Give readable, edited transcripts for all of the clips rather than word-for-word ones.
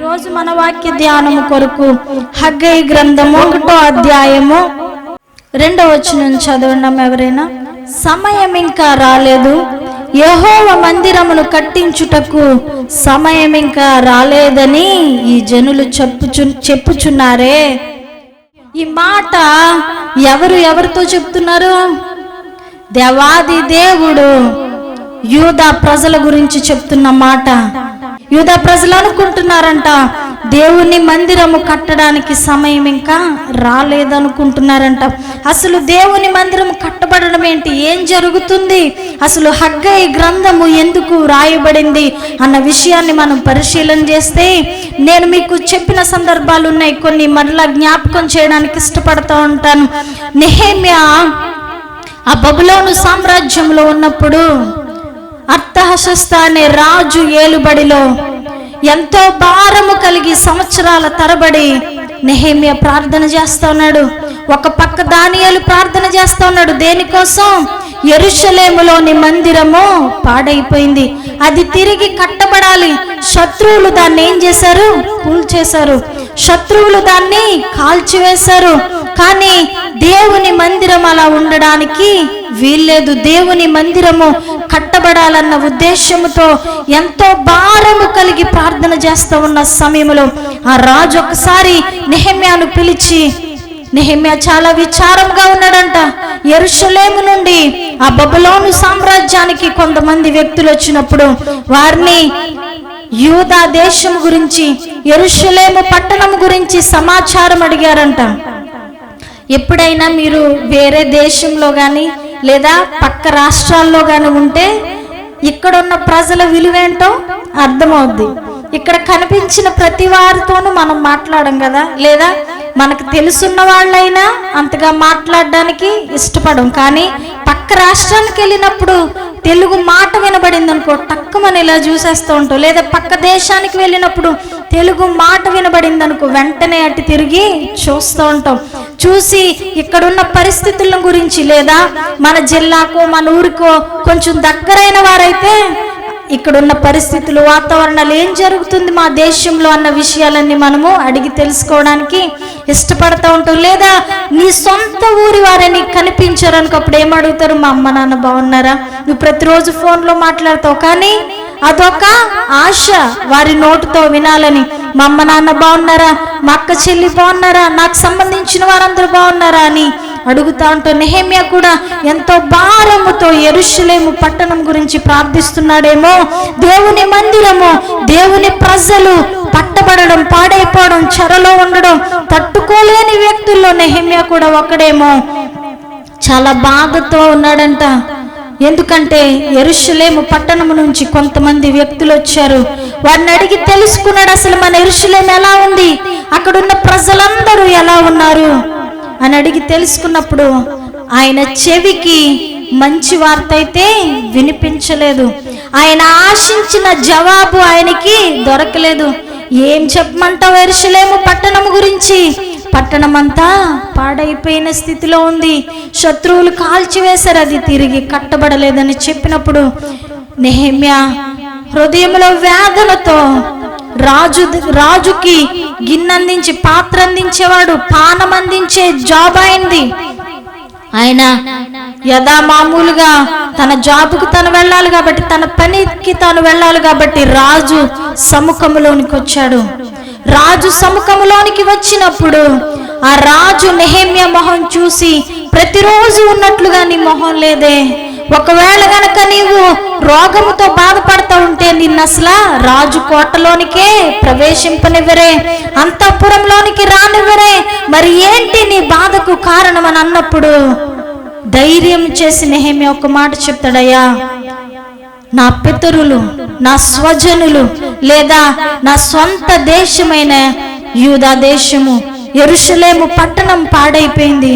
ఈరోజు మన వాక్య ధ్యానము కొరకు హగ్గై గ్రంథము 1వ అధ్యాయము 2వ వచనం చదవడం ఎవరైనా. సమయం ఇంకా రాలేదు, యెహోవా మందిరమును కట్టించుటకు సమయం ఇంకా రాలేదని ఈ జనులు చెప్పుచున్నారే. ఈ మాట ఎవరితో చెప్తున్నారు? దేవాది దేవుడు యూదా ప్రజల గురించి చెప్తున్న మాట. యూదా ప్రజలు అనుకుంటున్నారంట దేవుని మందిరము కట్టడానికి సమయం ఇంకా రాలేదనుకుంటున్నారంట. అసలు దేవుని మందిరము కట్టబడడం ఏంటి, ఏం జరుగుతుంది, అసలు హగ్గై గ్రంథము ఎందుకు రాయబడింది అన్న విషయాన్ని మనం పరిశీలన చేస్తే నేను మీకు చెప్పిన సందర్భాలు ఉన్నాయి, కొన్ని మరలా జ్ఞాపకం చేయడానికి ఇష్టపడుతూ ఉంటాను. నెహెమ్యా ఆ బబులోను సామ్రాజ్యంలో ఉన్నప్పుడు అర్తహషస్త అనే రాజు ఏలుబడిలో ఎంతో భారము కలిగి సంవత్సరాల తరబడి నెహెమ్యా ప్రార్థన చేస్తా ఉన్నాడు. ఒక పక్క దానియేలు ప్రార్థన చేస్తా ఉన్నాడు. దేనికోసం? యెరూషలేములోని మందిరము పాడైపోయింది, అది తిరిగి కట్టబడాలి. శత్రువులు దాన్ని ఏం చేశారు? కూల్చేశారు. శత్రువులు దాన్ని కాల్చివేశారు. కానీ దేవుని మందిరం అలా ఉండడానికి వీల్లేదు. దేవుని మందిరము కట్టబడాలన్న ఉద్దేశంతో ఎంతో భారము కలిగి ప్రార్థన చేస్తూ ఉన్న సమయంలో ఆ రాజు ఒకసారి నెహెమ్యాను పిలిచి, నెహెమ్యా చాలా విచారంగా ఉన్నాడంట. యెరూషలేము నుండి ఆ బబులోను సామ్రాజ్యానికి కొంతమంది వ్యక్తులు వచ్చినప్పుడు వారిని యూదా దేశం గురించి, యెరూషలేము పట్టణం గురించి సమాచారం అడిగారంట. ఎప్పుడైనా మీరు వేరే దేశంలో కానీ లేదా పక్క రాష్ట్రాల్లో కానీ ఉంటే ఇక్కడున్న ప్రజల విలువేంటో అర్థమవుద్ది. ఇక్కడ కనిపించిన ప్రతి వారితోనూ మనం మాట్లాడం కదా, లేదా మనకు తెలుసున్న వాళ్ళైనా అంతగా మాట్లాడడానికి ఇష్టపడం. కానీ పక్క రాష్ట్రానికి వెళ్ళినప్పుడు తెలుగు మాట వినబడింది అనుకో, టక్కుమని ఇలా చూసేస్తూ ఉంటాం. లేదా పక్క దేశానికి వెళ్ళినప్పుడు తెలుగు మాట వినబడింది అనుకో, వెంటనే అటు తిరిగి చూస్తూ ఉంటాం. చూసి ఇక్కడున్న పరిస్థితుల గురించి, లేదా మన జిల్లాకో మన ఊరికో కొంచెం దగ్గరైన వారైతే ఇక్కడున్న పరిస్థితులు, వాతావరణాలు, ఏం జరుగుతుంది మా దేశంలో అన్న విషయాలన్నీ మనము అడిగి తెలుసుకోవడానికి ఇష్టపడతా ఉంటాం. లేదా నీ సొంత ఊరి వారిని కనిపించారు అనుకో, అప్పుడు ఏమడుగుతారు? మా అమ్మ నాన్న బాగున్నారా? నువ్వు ప్రతిరోజు ఫోన్లో మాట్లాడతావు, కానీ అదొక ఆశ వారి నోటితో వినాలని. మా అమ్మ నాన్న బాగున్నారా, మా అక్క చెల్లి బాగున్నారా, నాకు సంబంధించిన వారందరూ బాగున్నారా అని అడుగుతా ఉంటాం. నెహెమ్యా కూడా ఎంతో భారముతో యెరూషలేము పట్టణం గురించి ప్రార్థిస్తున్నాడేమో. దేవుని మందిరము, దేవుని ప్రజలు పట్టబడడం, పాడైపోవడం, చెరలో ఉండడం తట్టుకోలేని వ్యక్తుల్లో నెహెమ్యా కూడా ఒకడేమో. చాలా బాధతో ఉన్నాడంట. ఎందుకంటే యెరూషలేము పట్టణం నుంచి కొంతమంది వ్యక్తులు వచ్చారు. వారిని అడిగి తెలుసుకున్నాడు, అసలు మన యెరూషలేము ఎలా ఉంది, అక్కడున్న ప్రజలందరూ ఎలా ఉన్నారు అని అడిగి తెలుసుకున్నప్పుడు ఆయన చెవికి మంచి వార్త అయితే వినిపించలేదు. ఆయన ఆశించిన జవాబు ఆయనకి దొరకలేదు. ఏం చెప్పమంటావు యెరూషలేము పట్టణం గురించి? పట్టణం అంతా పాడైపోయిన స్థితిలో ఉంది, శత్రువులు కాల్చివేశారు, అది తిరిగి కట్టబడలేదని చెప్పినప్పుడు నెహెమ్యా హృదయంలో వేదనతో రాజుకి గిన్నెందించి పాత్ర అందించేవాడు, పానం అందించే జాబ్ అయింది. ఆయన యథా మామూలుగా తన జాబుకు తను వెళ్ళాలి కాబట్టి, తన పనికి తాను వెళ్ళాలి కాబట్టి రాజు సముఖంలోనికి వచ్చాడు. రాజు సముఖంలోనికి వచ్చినప్పుడు ఆ రాజు నెహెమ్యా మొహం చూసి, ప్రతిరోజు ఉన్నట్లుగా నీ మొహం లేదే, ఒకవేళ గనక నీవు రోగముతో బాధపడతా ఉంటే నిన్ను అసలు రాజు కోటలోనికే ప్రవేశింపనివ్వరే, అంతఃపురంలోనికి రానివ్వరే, మరి ఏంటి నీ బాధకు కారణం అని అన్నప్పుడు ధైర్యం చేసి నెహెమ్యా ఒక మాట చెప్తాడయ్యా, నా పితరులు, నా స్వజనులు, లేదా నా సొంత దేశమైన యూదా దేశము యెరూషలేము పట్టణం పాడైపోయింది,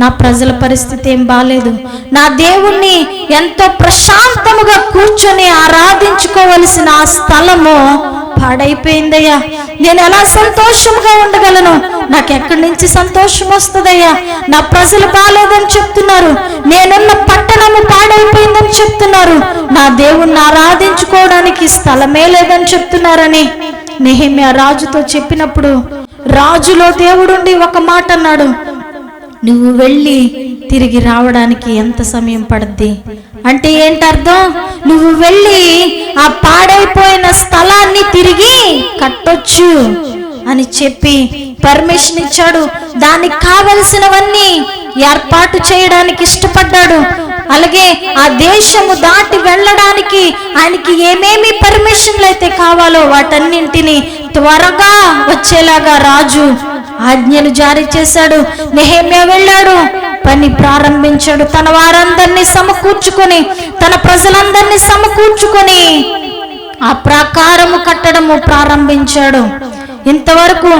నా ప్రజల పరిస్థితి ఏం బాలేదు, నా దేవుణ్ణి ఎంతో ప్రశాంతముగా కూర్చొని ఆరాధించుకోవలసిన ఆ స్థలము పాడైపోయిందయ్యా, నేను ఎలా సంతోషంగా ఉండగలను, నాకు ఎక్కడి నుంచి సంతోషం వస్తుందయ్యా, నా ప్రజలు బాలేదని చెప్తున్నారు, నేనున్న పట్టణము పాడైపోయిందని చెప్తున్నారు, నా దేవుణ్ణి ఆరాధించుకోవడానికి స్థలమే లేదని చెప్తున్నారని నెహెమ్యా రాజుతో చెప్పినప్పుడు రాజులో దేవుడుండి ఒక మాట అన్నాడు, నువ్వు వెళ్ళి తిరిగి రావడానికి ఎంత సమయం పడుద్ది అంటే ఏంటర్థం? నువ్వు వెళ్ళి ఆ పాడైపోయిన స్థలాన్ని తిరిగి కట్టొచ్చు అని చెప్పి పర్మిషన్ ఇచ్చాడు. దానికి కావలసినవన్నీ ఏర్పాటు చేయడానికి ఇష్టపడ్డాడు. అలాగే ఆ దేశము దాటి వెళ్ళడానికి ఆయనకి ఏమేమి పర్మిషన్లు అయితే కావాలో వాటన్నింటినీ త్వరగా వచ్చేలాగా రాజు ఆజ్ఞలు జారీ చేశాడు. నెహెమ్యా వెళ్ళాడు, పని ప్రారంభించాడు. తన వారందరినీ సమకూర్చుకొని, తన ప్రజలందరినీ సమకూర్చుకొని ఆ ప్రాకారము కట్టడము ప్రారంభించాడు. ఇంతవరకు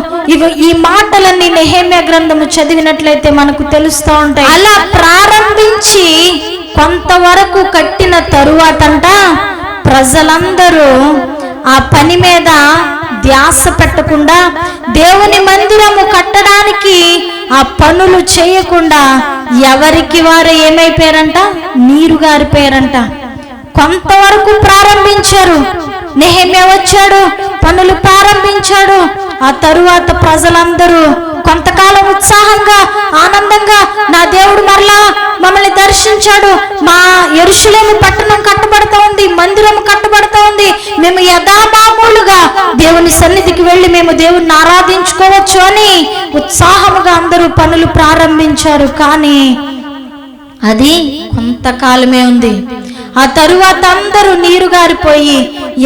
ఈ మాటలన్నీ నెహెమ్యా గ్రంథము చదివినట్లయితే మనకు తెలుస్తూ ఉంటాయి. అలా ప్రారంభించి కొంతవరకు కట్టిన తరువాతంట ప్రజలందరూ ఆ పని మీద ధ్యాస పెట్టకుండా, దేవుని మందిరము కట్టడానికి ఆ పనులు చేయకుండా ఎవరికి వారు ఏమైపోయారంట? నీరు గారిపోయారంట. కొంతవరకు ప్రారంభించారు. నెహెమ్యా వచ్చాడు, పనులు ప్రారంభించాడు. ఆ తరువాత ప్రజలందరూ కొంతకాలం ఉత్సాహంగా, ఆనందంగా, నా దేవుడు మరలా మమ్మల్ని దర్శించాడు, మా యెరూషలేము పట్టణం కట్టబడతా ఉంది, మందిరం కట్టబడతా ఉంది, మేము యథామామూలుగా దేవుని సన్నిధికి వెళ్ళి మేము దేవుణ్ణి ఆరాధించుకోవచ్చు అని ఉత్సాహముగా అందరూ పనులు ప్రారంభించారు. కానీ అది కొంతకాలమే ఉంది. ఆ తరువాత అందరూ నీరు గారిపోయి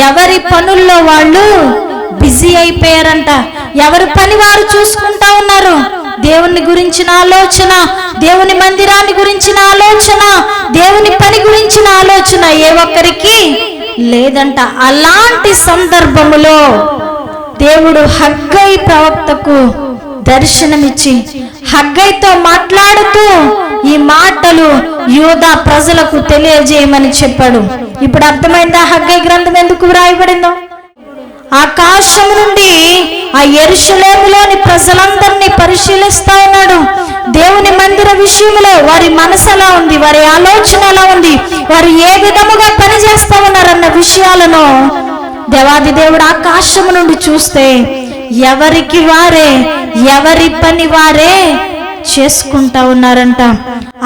ఎవరి పనుల్లో వాళ్ళు బిజీ అయిపోయారంట. ఎవరి పని వారు చూసుకుంటా ఉన్నారు. దేవుని గురించిన ఆలోచన, దేవుని మందిరాన్ని గురించిన ఆలోచన, దేవుని పని గురించిన ఆలోచన ఏ ఒక్కరికి లేదంట. అలాంటి సందర్భములో దేవుడు హగ్గై ప్రవక్తకు దర్శనమిచ్చి హగ్గైతో మాట్లాడుతూ ఈ మాటలు యూదా ప్రజలకు తెలియజేయమని చెప్పాడు. ఇప్పుడు అర్థమైందా హగ్గై గ్రంథం ఎందుకు వ్రాయబడిందో? ఆకాశం నుండి ఆ యెరూషలేములోని ప్రజలందరినీ పరిశీలిస్తా ఉన్నాడు. దేవుని మందిర విషయంలో వారి మనసు ఎలా ఉంది, వారి ఆలోచన ఎలా ఉంది, వారు ఏ విధముగా పనిచేస్తా ఉన్నారన్న విషయాలను దేవాది దేవుడు ఆకాశం నుండి చూస్తే ఎవరికి వారే, ఎవరి పని వారే చేసుకుంటా ఉన్నారంట.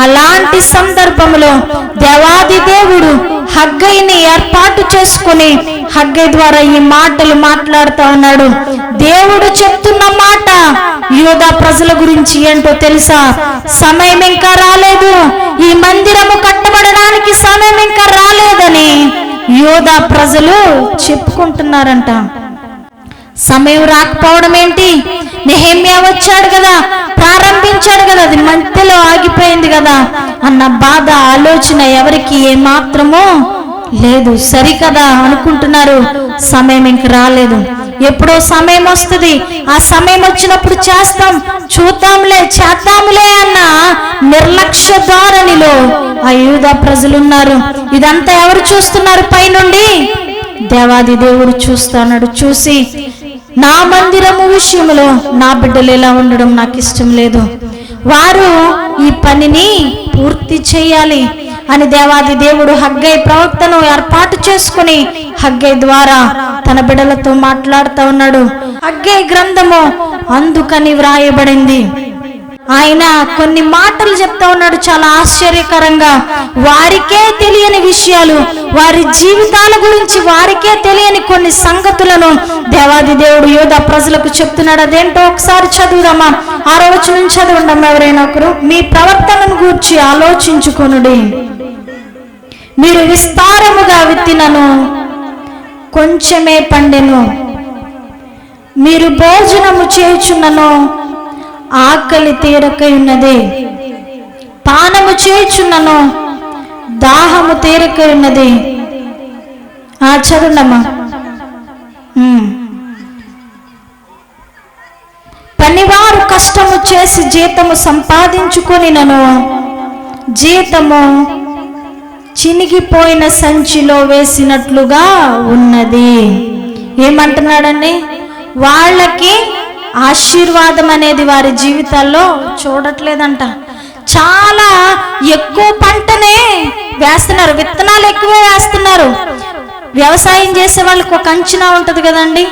అలాంటి సందర్భంలో దేవాది దేవుడు హగ్గైని ఏర్పాటు చేసుకుని హగ్గై ద్వారా ఈ మాటలు మాట్లాడుతూ ఉన్నాడు. దేవుడు చెప్తున్న మాట యూదా ప్రజల గురించి ఏంటో తెలుసా? సమయం ఇంకా రాలేదు, ఈ మందిరము కట్టబడడానికి సమయం ఇంకా రాలేదని యూదా ప్రజలు చెప్పుకుంటున్నారంట. సమయం రాకపోవడం ఏంటి? నెహెమ్యా వచ్చాడు కదా, ప్రారంభించాడు కదా, అది మధ్యలో ఆగిపోయింది కదా అన్న బాధ, ఆలోచన ఎవరికి ఏమాత్రమో లేదు. సరికదా అనుకుంటున్నారు, సమయం ఇంక రాలేదు, ఎప్పుడో సమయం వస్తుంది, ఆ సమయం వచ్చినప్పుడు చేస్తాం, చూద్దాంలే, చేద్దాంలే అన్న నిర్లక్ష్య ధోరణిలో ఆ యూదా ప్రజలున్నారు. ఇదంతా ఎవరు చూస్తున్నారు? పైనుండి దేవాది దేవుడు చూస్తున్నాడు. చూసి నా మందిరము విషయంలో నా బిడ్డలు ఎలా ఉండడం నాకు ఇష్టం లేదు, వారు ఈ పనిని పూర్తి చేయాలి అని దేవాది దేవుడు హగ్గై ప్రవక్తను ఏర్పాటు చేసుకుని హగ్గై ద్వారా తన బిడ్డలతో మాట్లాడుతూ ఉన్నాడు. హగ్గై గ్రంథము అందుకని వ్రాయబడింది. ఆయన కొన్ని మాటలు చెప్తా ఉన్నాడు చాలా ఆశ్చర్యకరంగా. వారికే తెలియని విషయాలు, వారి జీవితాల గురించి వారికే తెలియని కొన్ని సంగతులను దేవాది దేవుడు యూదా ప్రజలకు చెప్తున్నాడు. అదేంటో ఒకసారి చదువుదామా? 6వ వచనం చదవండి ఎవరైనా ఒకరు. మీ ప్రవర్తనను గూర్చి ఆలోచించుకొనుడి. మీరు విస్తారముగా విత్తినను కొంచెమే పండెను, మీరు భోజనము చేయుచున్నను ఆకలి తీరకై ఉన్నది, పానము చేయుచున్నను దాహము తీరకై ఉన్నది. చదువునమ్మా. పనివారు కష్టము చేసి జీతము సంపాదించుకొనినను జీతము చినిగిపోయిన సంచిలో వేసినట్లుగా ఉన్నది. ఏమంటున్నాడండి? వాళ్ళకి ఆశీర్వాదం అనేది వారి జీవితాల్లో చూడట్లేదంట. చాలా ఎక్కువ పంటనే వేస్తున్నారు, విత్తనాలు ఎక్కువే వేస్తున్నారు. వ్యవసాయం చేసే వాళ్ళకి ఒక అంచనా ఉంటుంది కదండి,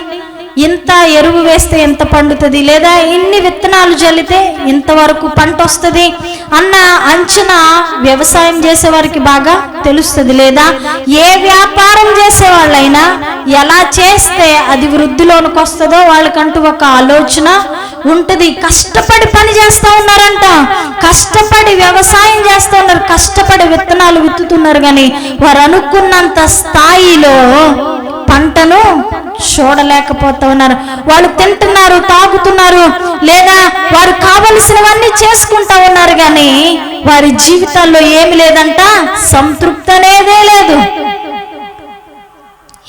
ఇంత ఎరువు వేస్తే ఎంత పండుతుంది, లేదా ఇన్ని విత్తనాలు జల్లితే ఇంతవరకు పంట వస్తుంది అన్న అంచనా వ్యవసాయం చేసేవారికి బాగా తెలుస్తుంది. లేదా ఏ వ్యాపారం చేసేవాళ్ళైనా ఎలా చేస్తే అది వృద్ధిలోనికి వస్తుందో వాళ్ళకంటూ ఒక ఆలోచన ఉంటుంది. కష్టపడి పని చేస్తూ ఉన్నారంట, కష్టపడి వ్యవసాయం చేస్తూ ఉన్నారు, కష్టపడి విత్తనాలు విత్తుతున్నారు, కానీ వారు అనుకున్నంత స్థాయిలో పంటను చూడలేకపోతా ఉన్నారు. వాళ్ళు తింటున్నారు, తాగుతున్నారు, లేదా వారు కావలసినవన్నీ చేసుకుంటా ఉన్నారు, కానీ వారి జీవితాల్లో ఏమి లేదంట, సంతృప్తి అనేదే లేదు.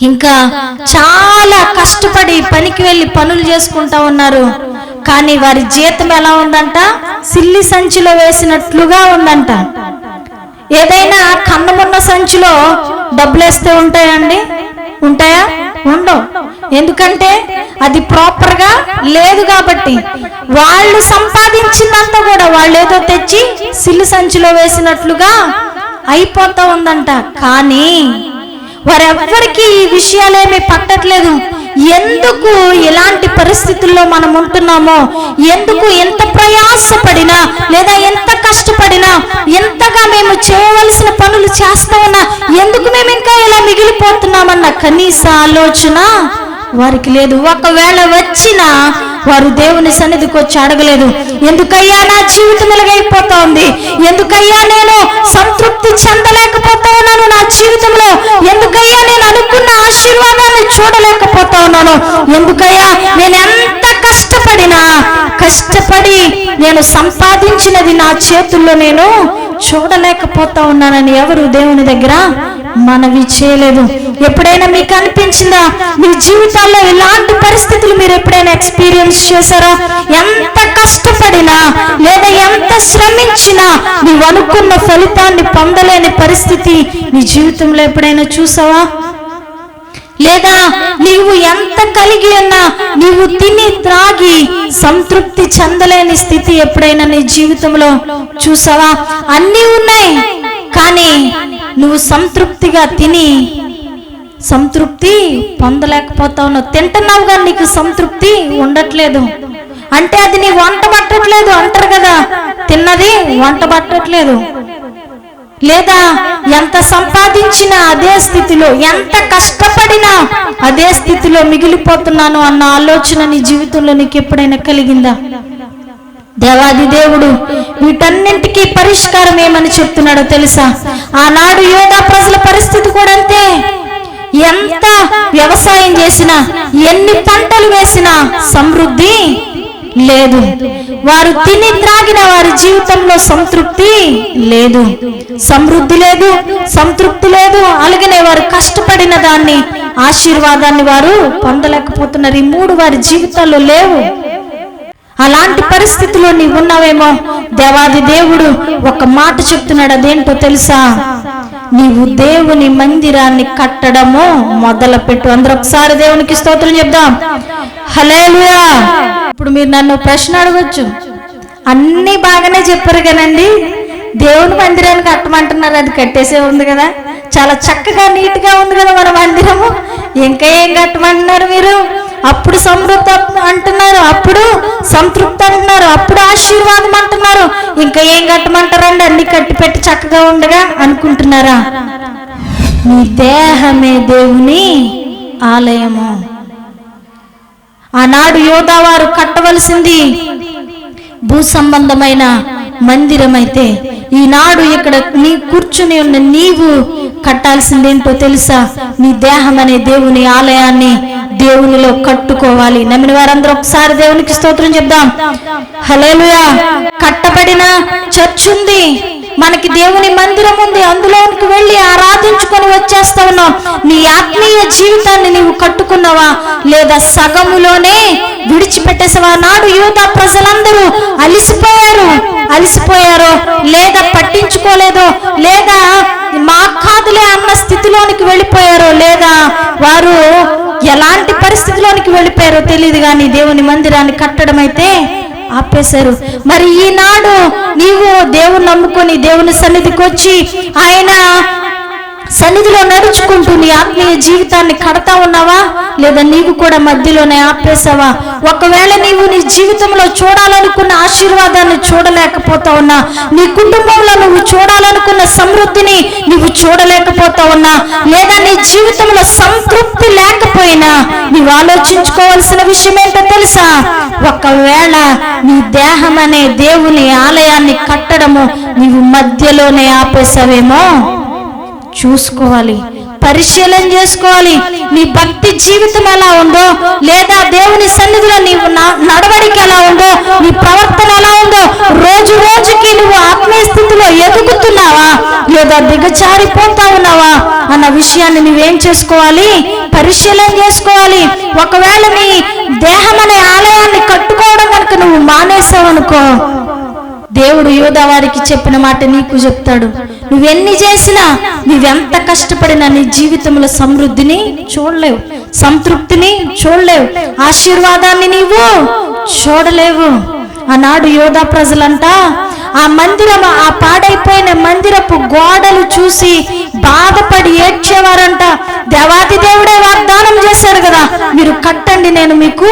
ఇంకా చాలా కష్టపడి పనికి వెళ్ళి పనులు చేసుకుంటా ఉన్నారు, కానీ వారి జీతం ఎలా ఉందంట, సిల్లి సంచిలో వేసినట్లుగా ఉందంట. ఏదైనా కన్నమున్న సంచిలో డబ్బులు వేస్తే ఉంటాయండి? ఉంటాయా? ఉండవు. ఎందుకంటే అది ప్రాపర్ గా లేదు కాబట్టి. వాళ్ళు సంపాదించినంత కూడా వాళ్ళు ఏదో తెచ్చి సిల్లి సంచిలో వేసినట్లుగా అయిపోతా ఉందంట. కానీ వారెవ్వరికి ఈ విషయాలేమీ పట్టట్లేదు. ఎందుకు ఇలాంటి పరిస్థితుల్లో మనం ఉంటున్నామో, ఎందుకు ఎంత ప్రయాసపడినా లేదా ఎంత కష్టపడినా, ఎంతగా మేము చేయవలసిన పనులు చేస్తా ఉన్నా, ఎందుకు మేము ఇంకా ఇలా మిగిలిపోతున్నామన్న కనీస ఆలోచన వారికి లేదు. ఒకవేళ వచ్చినా వారు దేవుని సన్నిధికి వచ్చి అడగలేదు, ఎందుకయ్యా నా జీవితం ఇలాగైపోతా ఉంది, ఎందుకయ్యా నేను సంతృప్తి చెందలేకపోతా ఉన్నాను నా జీవితంలో, ఎందుకయ్యా నేను అనుకున్న ఆశీర్వాదాన్ని చూడలేకపోతా ఉన్నాను, ఎందుకయ్యా నేను ఎంత కష్టపడి నేను సంపాదించినది నా చేతుల్లో నేను చూడలేకపోతా ఉన్నానని ఎవరు దేవుని దగ్గర మనవి చేయలేదు. ఎప్పుడైనా మీకు అనిపించిందా మీ జీవితాల్లో ఇలాంటి పరిస్థితులు మీరు ఎప్పుడైనా ఎక్స్పీరియన్స్ చేశారా? ఎంత కష్టపడినా లేదా ఎంత శ్రమించినా నీవు అనుకున్న ఫలితాన్ని పొందలేని పరిస్థితి నీ జీవితంలో ఎప్పుడైనా చూసావా? లేదా నీవు ఎంత కలిగి ఉన్నా నీవు తిని త్రాగి సంతృప్తి చెందలేని స్థితి ఎప్పుడైనా నీ జీవితంలో చూసావా? అన్నీ ఉన్నాయి, కానీ నువ్వు సంతృప్తిగా తిని సంతృప్తి పొందలేకపోతా ఉన్నావు. తింటున్నావు కానీ నీకు సంతృప్తి ఉండట్లేదు. అంటే అది నీ వంట పట్టట్లేదు అంటారు కదా, తిన్నది వంట పట్టట్లేదు. లేదా ఎంత సంపాదించినా అదే స్థితిలో, ఎంత కష్టపడినా అదే స్థితిలో మిగిలిపోతున్నాను అన్న ఆలోచన నీ జీవితంలో నీకు ఎప్పుడైనా కలిగిందా? దేవాది దేవుడు వీటన్నింటికీ పరిష్కారం ఏమని చెప్తున్నాడో తెలుసా? ఆనాడు యూదా ప్రజల పరిస్థితి కూడా అంతే. ఎంత వ్యవసాయం చేసినా, ఎన్ని పంటలు వేసినా సమృద్ధి లేదు. వారు తిని త్రాగిన వారి జీవితంలో సంతృప్తి లేదు, సమృద్ధి లేదు, సంతృప్తి లేదు. అలాగనే వారు కష్టపడిన దాన్ని, ఆశీర్వాదాన్ని వారు పొందలేకపోతున్నారు. ఈ మూడు వారి జీవితాల్లో లేవు. అలాంటి పరిస్థితిలో నీవు ఉన్నావేమో. దేవాది దేవుడు ఒక మాట చెప్తున్నాడు, అదేంటో తెలుసా? నీవు దేవుని మందిరాన్ని కట్టడము మొదలుపెట్టు. అందరూ ఒకసారి దేవునికి స్తోత్రం చెప్దాం. హల్లెలూయా. ఇప్పుడు మీరు నన్ను ప్రశ్న అడగొచ్చు, అన్నీ బాగానే చెప్పారు కదండి, దేవుని మందిరాన్ని కట్టమంటున్నారు, అది కట్టేసే ఉంది కదా, చాలా చక్కగా నీట్గా ఉంది కదా మన మందిరము, ఇంకా ఏం కట్టమంటున్నారు మీరు? అప్పుడు సమృద్ధి అంటున్నారు, అప్పుడు సంతృప్తి అంటున్నారు, అప్పుడు ఆశీర్వాదం అంటున్నారు, ఇంకా ఏం కట్టమంటారండి, అన్ని కట్టి పెట్టి చక్కగా ఉండగా అనుకుంటున్నారా? నీ దేహమే దేవుని ఆలయము. ఆనాడు యోధావారు కట్టవలసింది భూ సంబంధమైన మందిరం అయితే, ఈనాడు ఇక్కడ నీ కూర్చుని ఉన్న నీవు కట్టాల్సింది ఏంటో తెలుసా? నీ దేహం అనే దేవుని ఆలయాన్ని దేవునిలో కట్టుకోవాలి. నమ్మిన వారందరూ ఒకసారి దేవునికి స్తోత్రం చెప్దాం. హల్లెలూయా. కట్టబడిన చర్చ్ ఉంది, మనకి దేవుని మందిరం ఉంది, అందులోనికి వెళ్ళి ఆరాధించుకొని వచ్చేస్తా ఉన్నాం. నీ ఆత్మీయ జీవితాన్ని నీవు కట్టుకున్నావా, లేదా సగములోనే విడిచిపెట్టేసావా? నాడు యూదా ప్రజలందరూ అలిసిపోయారో లేదా పట్టించుకోలేదో, లేదా మా కాదులే అన్న స్థితిలోనికి వెళ్ళిపోయారో, లేదా వారు ఎలాంటి పరిస్థితిలోనికి వెళ్ళిపోయారో తెలియదు, కానీ దేవుని మందిరాన్ని కట్టడం అయితే ఆపేశారు. మరి ఈనాడు నీవు దేవుని నమ్ముకొని దేవుని సన్నిధికి వచ్చి ఆయన సన్నిధిలో నడుచుకుంటూ నీ ఆత్మీయ జీవితాన్ని కడతా ఉన్నావా, లేదా నీవు కూడా మధ్యలోనే ఆపేసావా? ఒకవేళ నీవు నీ జీవితంలో చూడాలనుకున్న ఆశీర్వాదాన్ని చూడలేకపోతా ఉన్నా, నీ కుటుంబంలో నువ్వు చూడాలనుకున్న సమృద్ధిని నువ్వు చూడలేకపోతా ఉన్నా, లేదా నీ జీవితంలో సంతృప్తి లేకపోయినా నీవు ఆలోచించుకోవాల్సిన విషయం ఏంటో తెలుసా? ఒకవేళ నీ దేహం అనే దేవుని ఆలయాన్ని కట్టడము నీవు మధ్యలోనే ఆపేసావేమో చూసుకోవాలి, పరిశీలన చేసుకోవాలి. నీ భక్తి జీవితం ఎలా ఉందో, లేదా దేవుని సన్నిధిలో నీవు నడవడిక ఎలా ఉందో, నీ ప్రవర్తన ఎలా ఉందో, రోజు రోజుకి నువ్వు ఆత్మీయ స్థితిలో ఎదుగుతున్నావా లేదా దిగజారిపోతా ఉన్నావా అన్న విషయాన్ని నువ్వేం చేసుకోవాలి? పరిశీలన చేసుకోవాలి. ఒకవేళ నీ దేహం అనే ఆలయాన్ని కట్టుకోవడం కనుక నువ్వు మానేసావనుకో, దేవుడు యోధా వారికి చెప్పిన మాట నీకు చెప్తాడు. నువ్వెన్ని చేసినా, నువ్వెంత కష్టపడినా నీ జీవితంలో సమృద్ధిని చూడలేవు, సంతృప్తిని చూడలేవు, ఆశీర్వాదాన్ని నీవు చూడలేవు. ఆనాడు యోధా ప్రజలంట ఆ మందిరం, ఆ పాడైపోయిన మందిరపు గోడలు చూసి బాధపడి ఏడ్చేవారంట. దేవాది దేవుడే వాగ్దానం చేశాడు కదా, మీరు కట్టండి, నేను మీకు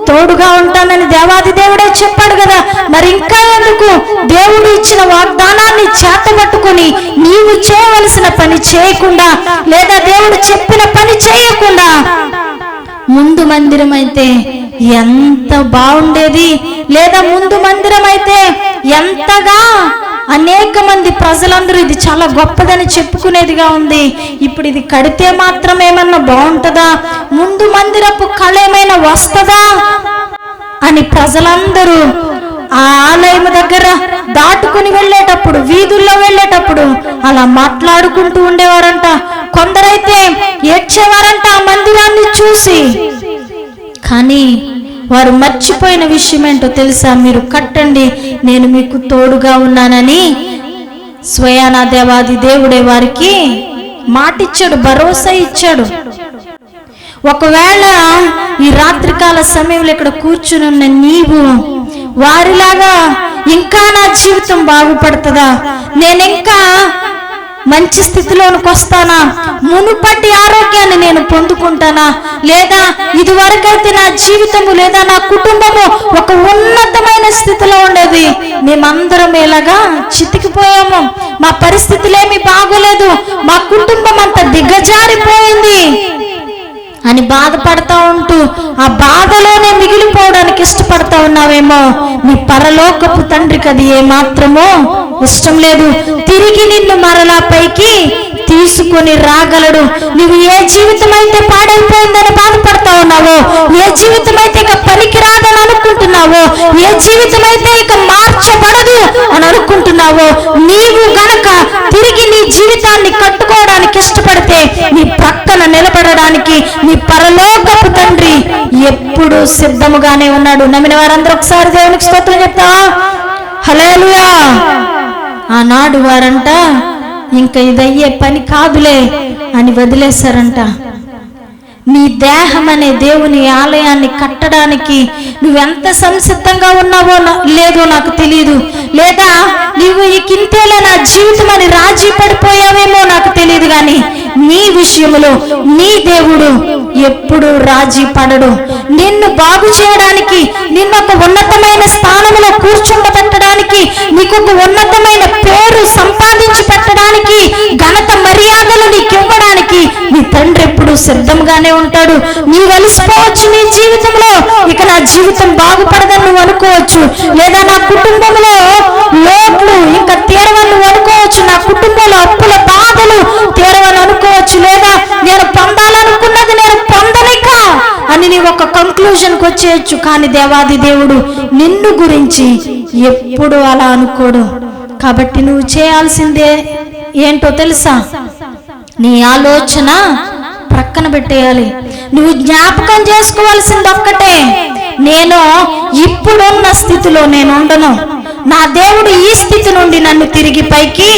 తోడుగా ఉంటానని దేవాది దేవుడే చెప్పాడు కదా. మరి ఇంకా ఎందుకు దేవుడు ఇచ్చిన వాగ్దానాన్ని చేతబట్టుకుని నీవు చేయవలసిన పని చేయకుండా, లేదా దేవుడు చెప్పిన పని చేయకుండా, ముందు మందిరం అయితే ఎంత బాగుండేది, లేదా ముందు మందిరం అయితే ఎంతగా అనేక మంది ప్రజలందరూ ఇది చాలా గొప్పదని చెప్పుకునేదిగా ఉంది, ఇప్పుడు ఇది కడితే మాత్రం ఏమన్నా బాగుంటుందా, ముందు మందిరపు కళ ఏమైనా వస్తుందా అని ప్రజలందరూ ఆ ఆలయం దగ్గర దాటుకుని వెళ్ళేటప్పుడు, వీధుల్లో వెళ్ళేటప్పుడు అలా మాట్లాడుకుంటూ ఉండేవారంట. కొందరైతే ఏడ్చేవారంట ఆ మందిరాన్ని చూసి. కానీ వారు మర్చిపోయిన విషయం ఏంటో తెలుసా? మీరు కట్టండి, నేను మీకు తోడుగా ఉన్నానని స్వయానా దేవాది దేవుడే వారికి మాటిచ్చాడు, భరోసా ఇచ్చాడు. ఒకవేళ ఈ రాత్రికాల సమయంలో ఇక్కడ కూర్చునున్న నీవు వారిలాగా ఇంకా నా జీవితం బాగుపడుతుందా, నేనింకా మంచి స్థితిలోనికి వస్తానా, మునుపటి ఆరోగ్యాన్ని నేను పొందుకుంటానా, లేదా ఇదివరకైతే నా జీవితము లేదా నా కుటుంబము ఒక ఉన్నతమైన స్థితిలో ఉండేది, మేమందరం ఎలాగా చితికిపోయాము, మా పరిస్థితులేమి బాగోలేదు, మా కుటుంబం అంతా దిగజారిపోయింది అని బాధపడతా ఉంటూ ఆ బాధలోనే మిగిలిపోవడానికి ఇష్టపడతా ఉన్నావేమో, నీ పరలోకపు తండ్రికి అది ఏమాత్రమో ఇష్టం లేదు. తిరిగి నిన్ను మరలా పైకి తీసుకొని రాగలడు. నువ్వు ఏ జీవితం అయితే పాడైపోయిందని బాధపడతా ఉన్నావో, ఏ జీవితం అయితే ఇక పనికి రాదని అనుకుంటున్నావో, ఏ జీవితం అయితే ఇక మార్చబడదు అని అనుకుంటున్నావో, నీవు గనక తిరిగి నీ జీవితాన్ని కట్టుకోవడానికి ఇష్టపడితే నీ పక్కన నిలబడడానికి నీ పరలోకపు తండ్రి ఎప్పుడు సిద్ధముగానే ఉన్నాడు. నమ్మిన వారందరూ ఒకసారి దేవునికి స్తోత్రం చెప్తా. హల్లెలూయా. ఆనాడు వారంట ఇంకా ఇదయ్యే పని కాదులే అని వదిలేశారంట. నీ దేహం అనే దేవుని ఆలయాన్ని కట్టడానికి నువ్వెంత సంసిద్ధంగా ఉన్నావో లేదో నాకు తెలియదు, లేదా నీవు ఈ కింతేలే నా జీవితం అని రాజీ పడిపోయావేమో నాకు తెలియదు, కానీ నీ విషయంలో నీ దేవుడు ఎప్పుడు రాజీ పడడు. నిన్ను బాగు చేయడానికి, నిన్ను ఒక ఉన్నతమైన స్థానంలో కూర్చుండబెట్టడానికి, నీకు ఒక ఉన్నతమైన పేరు సంపాదించి పెట్టడానికి, ఘనత మర్యాదలు నీకు ఇవ్వడానికి నీ తండ్రి ఎప్పుడు సిద్ధంగానే ఉంటాడు. నీవు అలసిపోవచ్చు నీ జీవితంలో, ఇక నా జీవితం బాగుపడదని నువ్వు అనుకోవచ్చు, లేదా నా కుటుంబంలో లోట్లు ఇంకా తీరవని నువ్వు అనుకోవచ్చు, నా కుటుంబంలో అప్పుల బాధలు తీరవని అనుకోవచ్చు, లేదా నేను పొందాలనుకున్నది నేను పొందలేక అని నీవు ఒక కంక్లూజన్కి వచ్చేయచ్చు. కానీ దేవాది దేవుడు నిన్ను గురించి ఎప్పుడు అలా అనుకోడు. కాబట్టి నువ్వు చేయాల్సిందే ఏంటో తెలుసా? నీ ఆలోచన ప్రక్కన పెట్టేయాలి. నువ్వు జ్ఞాపకం చేసుకోవాల్సింది ఒక్కటే, నేను ఇప్పుడున్న స్థితిలో నేను ఉండను, నా దేవుడు ఈ స్థితి నుండి నన్ను తిరిగి పైకి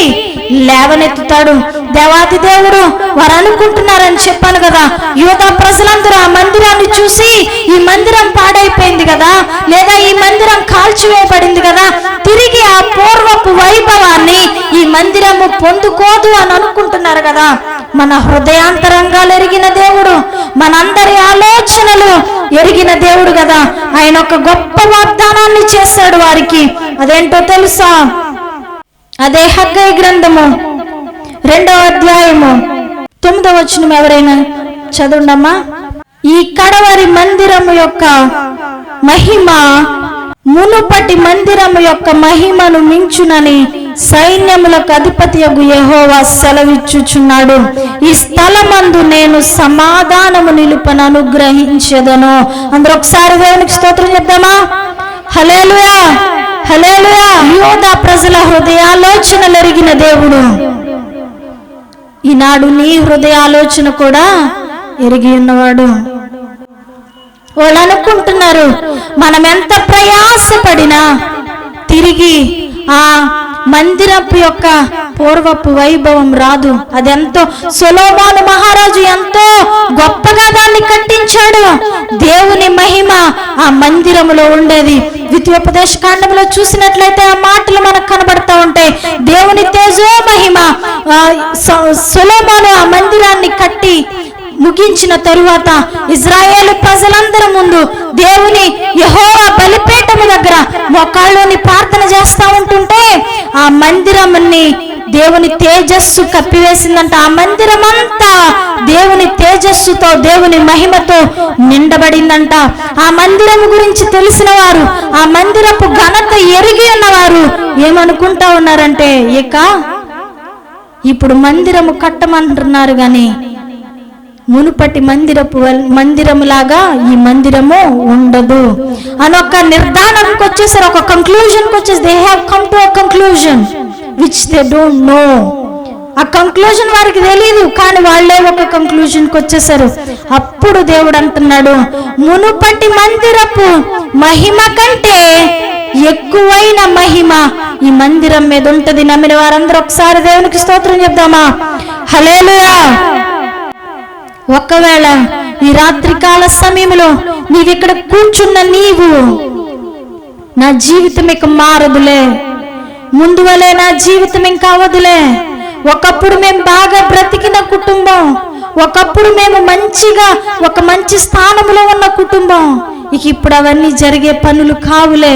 లేవనెత్తుతాడు. దేవాది దేవుడు వారు అనుకుంటున్నారని చెప్పాను కదా, యోధా ప్రజలందరూ ఆ మందిరాన్ని చూసి ఈ మందిరం పాడైపోయింది కదా, లేదా ఈ మందిరం కాల్చివేయబడింది కదా, తిరిగి ఆ పూర్వపు వైభవాన్ని ఈ మందిరము పొందుకోదు అని అనుకుంటున్నారు కదా. మన హృదయాంతరంగాలు ఎరిగిన దేవుడు, మనందరి ఆలోచనలు ఎరిగిన దేవుడు కదా. ఆయన ఒక గొప్ప వాగ్దానాన్ని చేశాడు వారికి. అదేంటో తెలుసా? అదే హగ్గయి గ్రంథము 2వ అధ్యాయము 9వ వచనం ఎవరైనా చదవండమ్మా. ఈ కడవరి మందిరము యొక్క మహిమ మునుపటి మందిరము యొక్క మహిమను మించునని సైన్యములకు అధిపతియగు యెహోవా సెలవిచ్చుచున్నాడు. ఈ స్థలమందు నేను సమాధానము నిలుపను అనుగ్రహించెదను. అందరూ ఒకసారి దేవునికి స్తోత్రం చెప్దామా? హల్లెలూయా, హల్లెలూయా. యూదా ప్రజల హృదయాలోచనలు ఎరిగిన దేవుడు ఈనాడు నీ హృదయాలోచన కూడా ఎరిగి ఉన్నవాడు. వాళ్ళు అనుకుంటున్నారు మనం ఎంత ప్రయాసపడినా తిరిగి ఆ మందిరపు యొక్క పూర్వపు వైభవం రాదు. అదెంతో సొలొమోను మహారాజు ఎంతో గొప్పగా దాన్ని కట్టించాడు. దేవుని మహిమ ఆ మందిరములో ఉండేది. ద్వితీయోపదేశ కాండంలో చూసినట్లయితే ఆ మాటలు మనకు కనబడతా ఉంటాయి. దేవుని తేజో మహిమ సొలొమోను ఆ మందిరాన్ని కట్టి ముగించిన తరువాత ఇజ్రాయేలు ప్రజలందరి ముందు దేవుని యెహోవా బలిపీఠము దగ్గర మోకాళ్ళుని ప్రార్థన చేస్తా ఉంటుంటే ఆ మందిరాన్ని దేవుని తేజస్సు కప్పివేసిందంట. ఆ మందిరం అంతా దేవుని తేజస్సుతో, దేవుని మహిమతో నిండబడిందంట. ఆ మందిరం గురించి తెలిసిన వారు, ఆ మందిరపు ఘనత ఎరిగి ఉన్నవారు ఏమనుకుంటా ఉన్నారంటే, ఇక ఇప్పుడు మందిరము కట్టమంటున్నారు గాని మునుపటి మందిరములాగా ఈ మందిరము ఉండదు అని ఒక నిర్ధారణకు వచ్చేసారు. ఒక కంక్లూజన్కి వచ్చేసి they have come to a conclusion which they don't know. ఆ కంక్లూజన్ వారికి తెలియదు, కానీ వాళ్ళే ఒక కంక్లూజన్కి వచ్చేసారు. అప్పుడు దేవుడు అంటున్నాడు, మునుపటి మందిరపు మహిమ కంటే ఎక్కువైన మహిమ ఈ మందిరం మీద ఉంటది. నమ్మిన వారందరూ ఒకసారి దేవునికి స్తోత్రం చెప్దామా? హల్లెలూయా. ఒకవేళ ఈ రాత్రికాల సమయంలో నీవిక్కడ కూర్చున్న నీవు, నా జీవితం ఇక మారదులే, ముందు వలే నా జీవితం ఇంకా అవదులే, ఒకప్పుడు మేము బాగా బ్రతికిన కుటుంబం, ఒకప్పుడు మేము మంచిగా ఒక మంచి స్థానంలో ఉన్న కుటుంబం, ఇక ఇప్పుడు అవన్నీ జరిగే పనులు కావులే,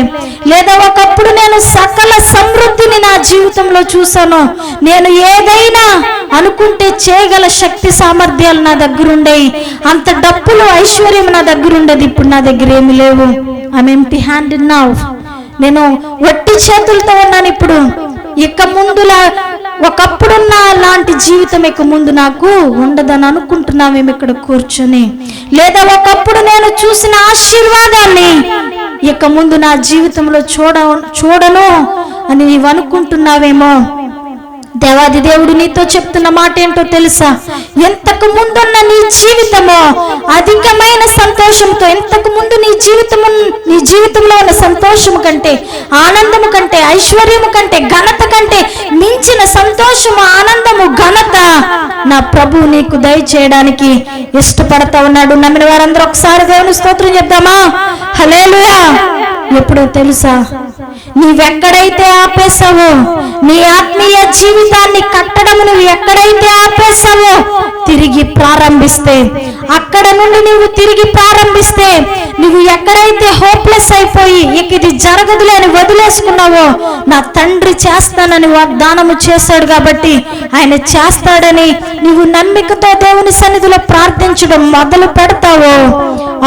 లేదా ఒకప్పుడు నేను సకల సమృద్ధిని నా జీవితంలో చూశాను, నేను ఏదైనా అనుకుంటే చేయగల శక్తి సామర్థ్యాలు నా దగ్గర ఉండేవి, అంత డబ్బులు ఐశ్వర్యం నా దగ్గర ఉండేది, ఇప్పుడు నా దగ్గర ఏమి లేవు. I'm empty handed now. నేను వట్టి చేతులతో ఉన్నాను. ఇప్పుడు ఇక ముందులా ఒకప్పుడున్న లాంటి జీవితం ఇక ముందు నాకు ఉండదని అనుకుంటున్నామేమి ఇక్కడ కూర్చొని, లేదా ఒకప్పుడు నేను చూసిన ఆశీర్వాదాన్ని ఇక ముందు నా జీవితంలో చూడను అని నీవు అనుకుంటున్నావేమో. దేవాది దేవుడు నీతో చెప్తున్న మాట ఏంటో తెలుసా? ఎంతకు ముందున్న నీ జీవితమో అధికమైన సంతోషంతో, ఎంతకు ముందు నీ జీవితంలో ఉన్న సంతోషము కంటే, ఆనందము కంటే, ఐశ్వర్యము కంటే, ఘనత కంటే మించిన సంతోషము, ఆనందము, ఘనత నా ప్రభు నీకు దయచేయడానికి ఇష్టపడతా ఉన్నాడు. నమ్మిన వారందరూ ఒకసారి దేవుని స్తోత్రం చెప్దామా? హల్లెలూయా. ఎప్పుడో తెలుసా? నీవెక్కడైతే ఆపేశావో, నీ ఆత్మీయ జీవితాన్ని కట్టడం నువ్వు ఎక్కడైతే ఆపేశావో, తిరిగి ప్రారంభిస్తే, అక్కడ నుండి నువ్వు తిరిగి ప్రారంభిస్తే, నువ్వు ఎక్కడైతే హోప్లెస్ అయిపోయి ఇక ఇది జరగదులే అని వదిలేసుకున్నావో, నా తండ్రి చేస్తానని వాగ్దానము చేశాడు కాబట్టి ఆయన చేస్తాడని నువ్వు నమ్మికతో దేవుని సన్నిధిలో ప్రార్థించడం మొదలు పెడతావో,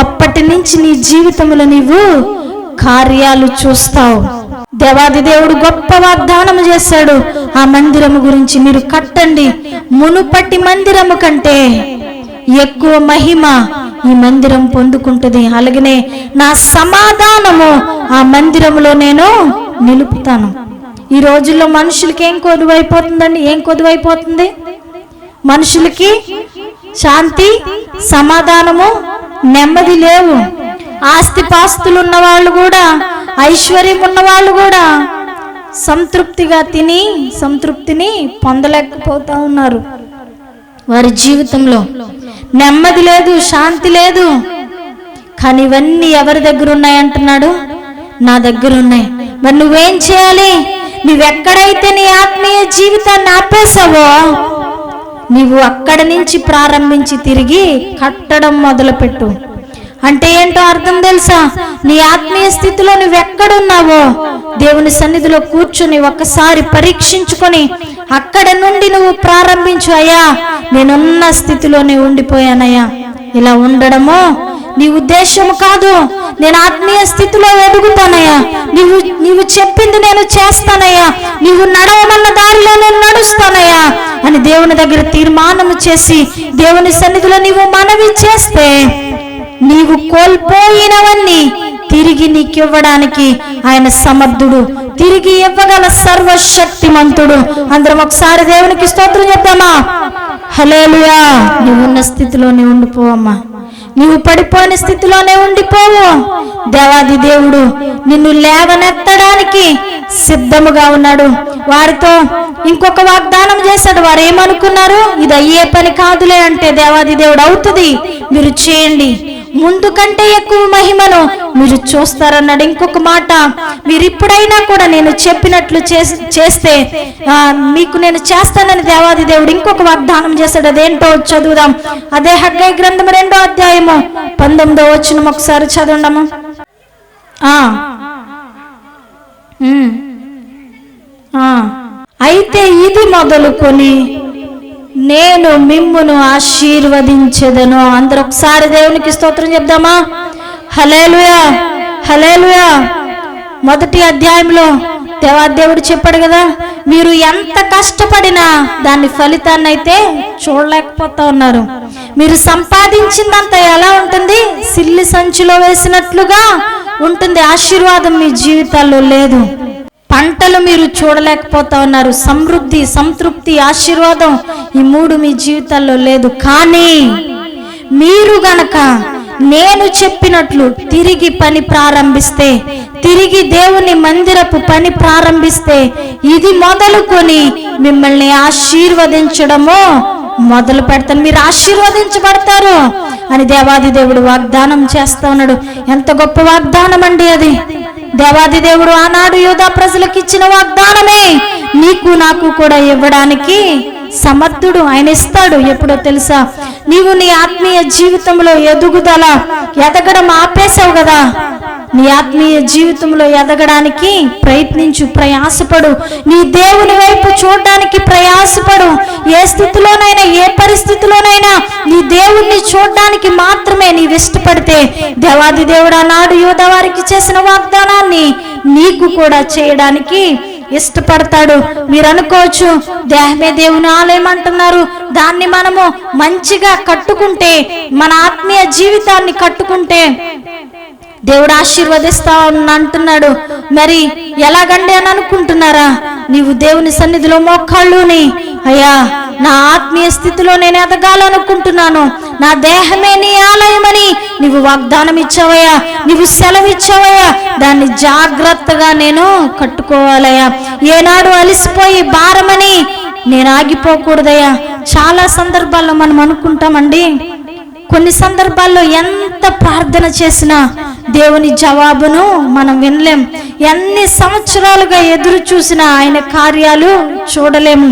అప్పటి నుంచి నీ జీవితంలో నీవు కార్యాలు చూస్తావు. దేవాది దేవుడు గొప్ప వాగ్దానం చేశాడు. ఆ మందిరము గురించి మీరు కట్టండి, మునుపటి మందిరము కంటే ఎక్కువ మహిమ ఈ మందిరం పొందుకుంటుంది. అలాగనే నా సమాధానము ఆ మందిరములో నేను నిలుపుతాను. ఈ రోజుల్లో మనుషులకి ఏం కొదువైపోతుందండి? ఏం కొదువైపోతుంది? మనుషులకి శాంతి, సమాధానము, నెమ్మది లేవు. ఆస్తిపాస్తులు ఉన్న వాళ్ళు కూడా, ఐశ్వర్యం ఉన్న వాళ్ళు కూడా సంతృప్తిగా తిని సంతృప్తిని పొందలేకపోతా ఉన్నారు. వారి జీవితంలో నెమ్మది లేదు, శాంతి లేదు. కానీ ఇవన్నీ ఎవరి దగ్గర ఉన్నాయంటున్నాడు? నా దగ్గర ఉన్నాయి. మరి నువ్వేం చేయాలి? నువ్వెక్కడైతే నీ ఆత్మీయ జీవితాన్ని ఆపేసావో, నీవు అక్కడి నుంచి ప్రారంభించి తిరిగి కట్టడం మొదలుపెట్టు. అంటే ఏంటో అర్థం తెలుసా? నీ ఆత్మీయ స్థితిలో నువ్వు ఎక్కడున్నావో దేవుని సన్నిధిలో కూర్చుని ఒక్కసారి పరీక్షించుకొని అక్కడ నుండి నువ్వు ప్రారంభించు. అయ్యా, నేనున్న స్థితిలోనే ఉండిపోయానయ్యా. ఇలా ఉండడమో నీ ఉద్దేశము కాదు. నేను ఆత్మీయ స్థితిలో ఎదుగుతానయ్యా. నీవు చెప్పింది నేను చేస్తానయ్యా. నీవు నడవమన్న దారిలో నేను నడుస్తానయ్యా అని దేవుని దగ్గర తీర్మానం చేసి దేవుని సన్నిధిలో నీవు మనవి చేస్తే నీవు కోల్పోయినవన్నీ తిరిగి నీకివ్వడానికి ఆయన సమర్థుడు, తిరిగి ఇవ్వగల సర్వశక్తిమంతుడు. అందరం ఒకసారి దేవునికి స్తోత్రం చెప్తామా? హల్లెలూయా. నీవున్న స్థితిలోనే ఉండిపోవమ్మా. నీవు పడిపోయిన స్థితిలోనే ఉండిపోవు. దేవాది దేవుడు నిన్ను లేవనెత్తడానికి సిద్ధముగా ఉన్నాడు. వారితో ఇంకొక వాగ్దానం చేశాడు. వారు ఏమనుకున్నారు? ఇది అయ్యే పని కాదులే అంటే దేవాది దేవుడు అవుతుంది, మీరు చేయండి, ముందు కంటే ఎక్కువ మహిమను మీరు చూస్తారన్నాడు. ఇంకొక మాట, మీరు ఇప్పుడైనా కూడా నేను చెప్పినట్లు చేస్తే మీకు నేను చేస్తానని దేవాది దేవుడు ఇంకొక వాగ్దానం చేశాడు. అదేంటో చదువుదాం. అదే హగ్గై గ్రంథం 2వ అధ్యాయము 19వ వచనం ఒకసారి చదవండము. అయితే ఇది మొదలుకొని నేను మిమ్మును ఆశీర్వదించెదను. అందరూ ఒకసారి దేవునికి స్తోత్రం చెప్దామా? హల్లెలూయా, హల్లెలూయా. 1వ అధ్యాయంలో దేవుడు చెప్పాడు కదా, మీరు ఎంత కష్టపడినా దాని ఫలితాన్ని అయితే చూడలేకపోతా ఉన్నారు. మీరు సంపాదించిందంత ఎలా ఉంటుంది? సిల్లి సంచిలో వేసినట్లుగా ఉంటుంది. ఆశీర్వాదం మీ జీవితాల్లో లేదు. పంటలు మీరు చూడలేకపోతా ఉన్నారు. సమృద్ధి, సంతృప్తి, ఆశీర్వాదం ఈ 3 మీ జీవితాల్లో లేదు. కానీ మీరు గనక నేను చెప్పినట్లు తిరిగి పని ప్రారంభిస్తే, తిరిగి దేవుని మందిరపు పని ప్రారంభిస్తే, ఇది మొదలుకొని మిమ్మల్ని ఆశీర్వదించడము మొదలు పెడతాను. మీరు ఆశీర్వదించబడతారు అని దేవాది దేవుడు వాగ్దానం చేస్తా ఉన్నాడు. ఎంత గొప్ప వాగ్దానం అండి అది! దేవాది దేవుడు ఆనాడు యూదా ప్రజలకు ఇచ్చిన వాగ్దానమే నీకు నాకు కూడా ఇవ్వడానికి సమర్థుడు. ఆయన ఇస్తాడు. ఎప్పుడో తెలుసా? నీవు నీ ఆత్మీయ జీవితంలో ఎదగడం ఆపేశావు కదా. నీ ఆత్మీయ జీవితంలో ఎదగడానికి ప్రయత్నించు, ప్రయాసపడు. నీ దేవుని వైపు చూడడానికి ప్రయాసపడు. ఏ స్థితిలోనైనా, ఏ పరిస్థితిలోనైనా నీ దేవుణ్ణి చూడడానికి మాత్రమే నీవు ఇష్టపడితే దేవాది దేవుడు ఆనాడు యూదా వారికి చేసిన వాగ్దానాన్ని నీకు కూడా చేయడానికి ఇష్టపడతాడు. మీరు అనుకోవచ్చు, దేహమే దేవుని ఆలయం అంటున్నారు, దాన్ని మనము మంచిగా కట్టుకుంటే, మన ఆత్మీయ జీవితాన్ని కట్టుకుంటే దేవుడు ఆశీర్వదిస్తా అంటున్నాడు. మరి ఎలాగండి అని అనుకుంటున్నారా? నీవు దేవుని సన్నిధిలో మోకాళ్ళుని, అయ్యా నా ఆత్మీయ స్థితిలో నేను ఎదగాలనుకుంటున్నాను, నా దేహమే నీ ఆలయమని నీవు వాగ్దానం ఇచ్చావయ్యా, నీవు సెలవు ఇచ్చావయ్యా, దాన్ని జాగ్రత్తగా నేను కట్టుకోవాలయ్యా. ఏనాడు అలిసిపోయి భారమని నేను ఆగిపోకూడదయ్యా. చాలా సందర్భాల్లో మనం అనుకుంటామండి, కొన్ని సందర్భాల్లో ఎంత ప్రార్థన చేసినా దేవుని జవాబును మనం వినలేం. ఎన్ని సంవత్సరాలుగా ఎదురు చూసినా ఆయన కార్యాలు చూడలేము.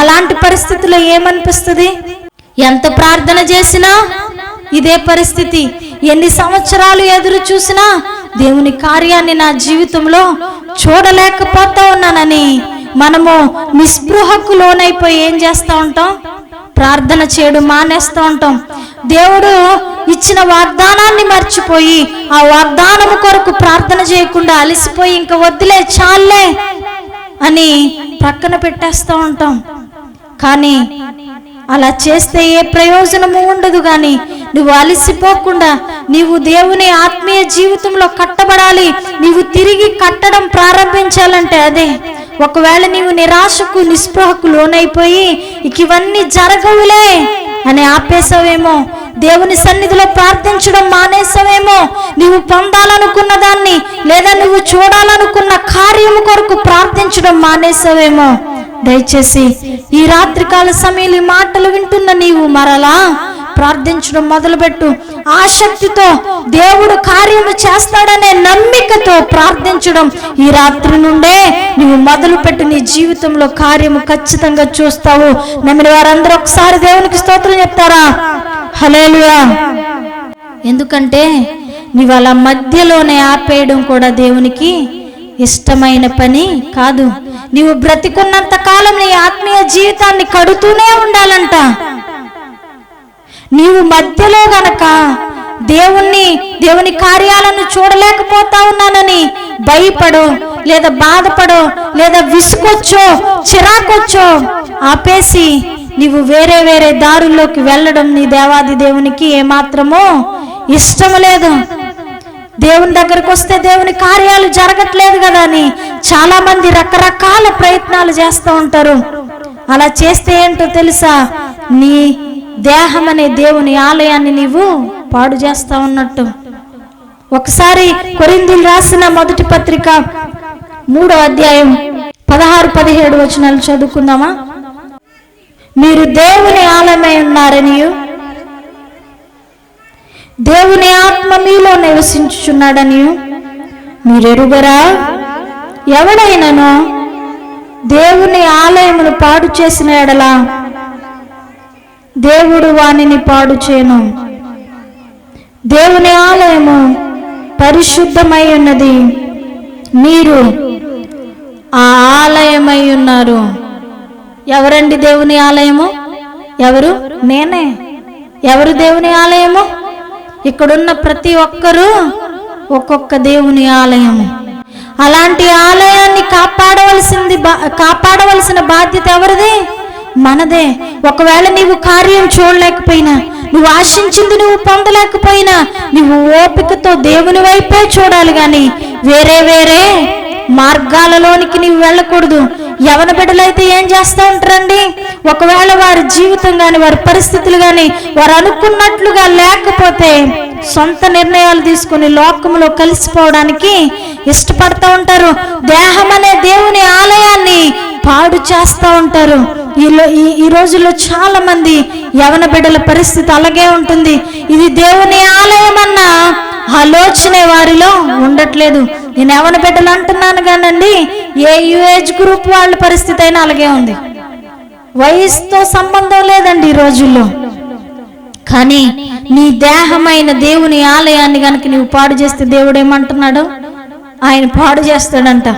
అలాంటి పరిస్థితుల్లో ఏమనిపిస్తుంది? ఎంత ప్రార్థన చేసినా ఇదే పరిస్థితి. ఎన్ని సంవత్సరాలు ఎదురు చూసినా దేవుని కార్యాన్ని నా జీవితంలో చూడలేకపోతా ఉన్నానని మనము నిస్పృహకు లోనైపోయి ఏం చేస్తూ ఉంటాం? ప్రార్థన చేయడం మానేస్తూ ఉంటాం. దేవుడు ఇచ్చిన వాగ్దానాన్ని మర్చిపోయి ఆ వాగ్దానము కొరకు ప్రార్థన చేయకుండా అలసిపోయి ఇంకా వద్దులే, చాలే అని ప్రక్కన పెట్టేస్తూ ఉంటాం. కానీ అలా చేస్తే ఏ ప్రయోజనము ఉండదు. కానీ నువ్వు అలసిపోకుండా నీవు దేవుని ఆత్మీయ జీవితంలో కట్టబడాలి. నీవు తిరిగి కట్టడం ప్రారంభించాలంటే అదే. ఒకవేళ నీవు నిరాశకు, నిస్పృహకు లోనైపోయి ఇవన్నీ జరగవులే అని ఆపేసావేమో, దేవుని సన్నిధిలో ప్రార్థించడం మానేసావేమో, నీవు పొందాలనుకున్న దాన్ని లేదా నువ్వు చూడాలనుకున్న కార్యము కొరకు ప్రార్థించడం మానేసావేమో, దయచేసి ఈ రాత్రికాల సమయంలో ఈ మాటలు వింటున్న నీవు మరలా ప్రార్థించడం మొదలుపెట్టు. ఆసక్తితో దేవుడు కార్యము చేస్తాడనే నమ్మిక ఓపికతో ప్రార్థించడం ఈ రాత్రి నుండే నువ్వు మొదలుపెట్టి నీ జీవితంలో కార్యము ఖచ్చితంగా చూస్తావు. నమ్మిన వారందరూ ఒకసారి దేవునికి స్తోత్రం చెప్తారా? హల్లెలూయా. ఎందుకంటే నీవు అలా మధ్యలోనే ఆపేయడం కూడా దేవునికి ఇష్టమైన పని కాదు. నీవు బ్రతికున్నంత కాలం నీ ఆత్మీయ జీవితాన్ని కడుతూనే ఉండాలంట. నీవు మధ్యలో గనక దేవుని కార్యాలను చూడలేకపోతా ఉన్నానని భయపడో లేదా బాధపడో లేదా విసుకొచ్చో చిరాకొచ్చో ఆపేసి నీవు వేరే వేరే దారుల్లోకి వెళ్ళడం నీ దేవాది దేవునికి ఏమాత్రమో ఇష్టం లేదు. దేవుని దగ్గరకు వస్తే దేవుని కార్యాలు జరగట్లేదు కదా అని చాలా మంది రకరకాల ప్రయత్నాలు చేస్తూ ఉంటారు. అలా చేస్తే ఏంటో తెలుసా? నీ దేహం అనే దేవుని ఆలయాన్ని నీవు పాడు చేస్తా ఉన్నట్టు. ఒకసారి కొరింథీయులకు రాసిన మొదటి పత్రిక 3వ అధ్యాయం 16-17 వచనాలు చదువుకుందామా? మీరు దేవుని ఆలయమై ఉన్నారనియు దేవుని ఆత్మ మీలో నివసించుచున్నాడనియు మీరెరుగరా? ఎవడైనను దేవుని ఆలయమును పాడు చేసిన ఎడల దేవుడు వానిని పాడు చేయను. దేవుని ఆలయము పరిశుద్ధమై ఉన్నది, మీరు ఆ ఆలయమై ఉన్నారు. ఎవరండి దేవుని ఆలయము? ఎవరు? నేనే. ఎవరు దేవుని ఆలయము? ఇక్కడున్న ప్రతి ఒక్కరూ ఒక్కొక్క దేవుని ఆలయము. అలాంటి ఆలయాన్ని కాపాడవలసిన బాధ్యత ఎవరిది? మనదే. ఒకవేళ నీవు కార్యం చూడలేకపోయినా, నువ్వు ఆశించింది నువ్వు పొందలేకపోయినా, నువ్వు ఓపికతో దేవుని వైపే చూడాలి కానీ వేరే వేరే మార్గాలలోనికి నీవు వెళ్ళకూడదు. యవన బిడ్డలైతే ఏం చేస్తూ ఉంటారండి? ఒకవేళ వారి జీవితం కానీ వారి పరిస్థితులు కానీ వారు అనుకున్నట్లుగా లేకపోతే సొంత నిర్ణయాలు తీసుకుని లోకంలో కలిసిపోవడానికి ఇష్టపడుతూ ఉంటారు. దేహం అనే దేవుని ఆలయాన్ని పాడు చేస్తూ ఉంటారు. ఈ రోజుల్లో చాలా మంది యవన బిడ్డల పరిస్థితి అలాగే ఉంటుంది. ఇది దేవుని ఆలయం అన్న ఆలోచనే వారిలో ఉండట్లేదు. నేను యవన బిడ్డలు అంటున్నాను కానండి, ఏ ఏజ్ గ్రూప్ వాళ్ళ పరిస్థితి అయినా అలాగే ఉంది. వయసుతో సంబంధం లేదండి ఈ రోజుల్లో. కానీ నీ దేహమైన దేవుని ఆలయాన్ని కనుక నీవు పాడు చేస్తే దేవుడు ఏమంటున్నాడు? ఆయన పాడు చేస్తాడంట.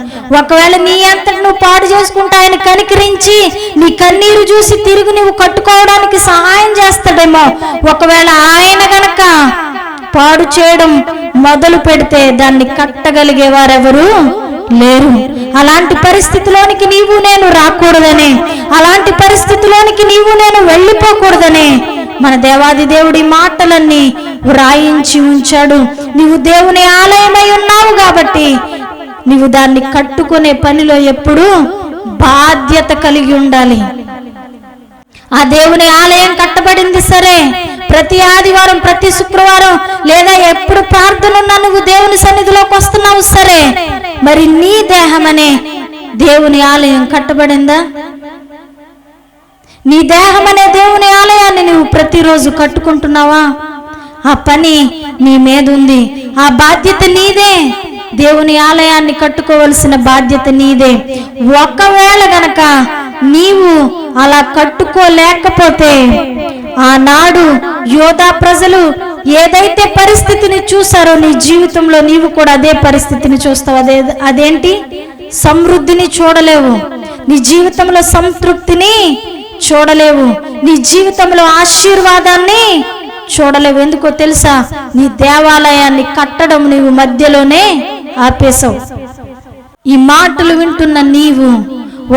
ఒకవేళ నీ అంతటి నువ్వు పాడు చేసుకుంటే ఆయన కనికరించి నీ కన్నీరు చూసి తిరిగి నువ్వు కట్టుకోవడానికి సహాయం చేస్తాడేమో. ఒకవేళ ఆయన గనక పాడు చేయడం మొదలు పెడితే దాన్ని కట్టగలిగే వారెవరు లేరు. అలాంటి పరిస్థితిలోనికి నీవు నేను రాకూడదనే, అలాంటి పరిస్థితిలోనికి నీవు నేను వెళ్ళిపోకూడదనే మన దేవాది దేవుడి మాటలన్నీ వ్రాయించి ఉంచాడు. నీవు దేవుని ఆలయమై ఉన్నావు కాబట్టి నీవు దాన్ని కట్టుకునే పనిలో ఎప్పుడూ బాధ్యత కలిగి ఉండాలి. ఆ దేవుని ఆలయం కట్టబడింది సరే, ప్రతి ఆదివారం ప్రతి శుక్రవారం లేదా ఎప్పుడు ప్రార్థన ఉన్నా నువ్వు దేవుని సన్నిధిలోకి వస్తున్నావు సరే, మరి నీ దేహం అనే దేవుని ఆలయం కట్టబడిందా? నీ దేహం అనే దేవుని ఆలయాన్ని నువ్వు ప్రతిరోజు కట్టుకుంటున్నావా? ఆ పని నీ మీద ఉంది. ఆ బాధ్యత నీదే. దేవుని ఆలయాన్ని కట్టుకోవలసిన బాధ్యత నీదే. ఒకవేళ గనక నీవు అలా కట్టుకోలేకపోతే ఆనాడు యోధా ప్రజలు ఏదైతే పరిస్థితిని చూసారో నీ జీవితంలో నీవు కూడా అదే పరిస్థితిని చూస్తావు. అదేంటి? సమృద్ధిని చూడలేవు, నీ జీవితంలో సంతృప్తిని చూడలేవు, నీ జీవితంలో ఆశీర్వాదాన్ని చూడలేవు. ఎందుకో తెలుసా? నీ దేవాలయాన్ని కట్టడం నీవు మధ్యలోనే ఆపేశావు. ఈ మాటలు వింటున్న నీవు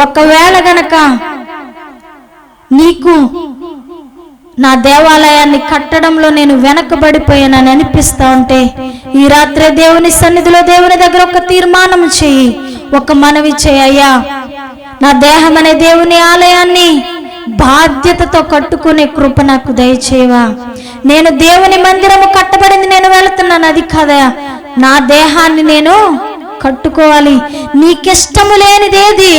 ఒకవేళ గనక నీకు నా దేవాలయాన్ని కట్టడంలో నేను వెనకబడిపోయానని అనిపిస్తా ఉంటే ఈ రాత్రే దేవుని సన్నిధిలో దేవుని దగ్గర ఒక తీర్మానం చెయ్యి, ఒక మనవి చేయి. అయ్యా, నా దేహం అనే దేవుని ఆలయాన్ని బాధ్యతతో కట్టుకునే కృప నాకు దయచేయవా. నేను దేవుని మందిరము కట్టబడింది, నేను వెళుతున్నాను, అది కాదా, నా దేహాన్ని నేను కట్టుకోవాలి. నీకిష్టము లేనిదేది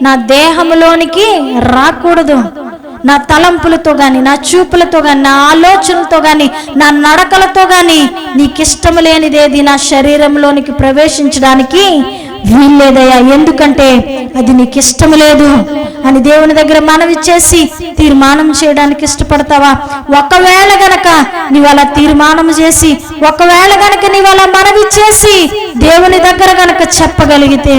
నా దేహంలోనికి రాకూడదు. నా తలంపులతో కానీ, నా చూపులతో కానీ, నా ఆలోచనలతో కానీ, నా నడకలతో కానీ నీకు ఇష్టం లేనిదేది నా శరీరంలోనికి ప్రవేశించడానికి వీల్లేదయ్యా, ఎందుకంటే అది నీకు ఇష్టం లేదు అని దేవుని దగ్గర మనవి చేసి తీర్మానం చేయడానికి ఇష్టపడతావా? ఒకవేళ గనక నీవు అలా తీర్మానం చేసి, ఒకవేళ గనక నీవు అలా మనవి చేసి దేవుని దగ్గర గనక చెప్పగలిగితే,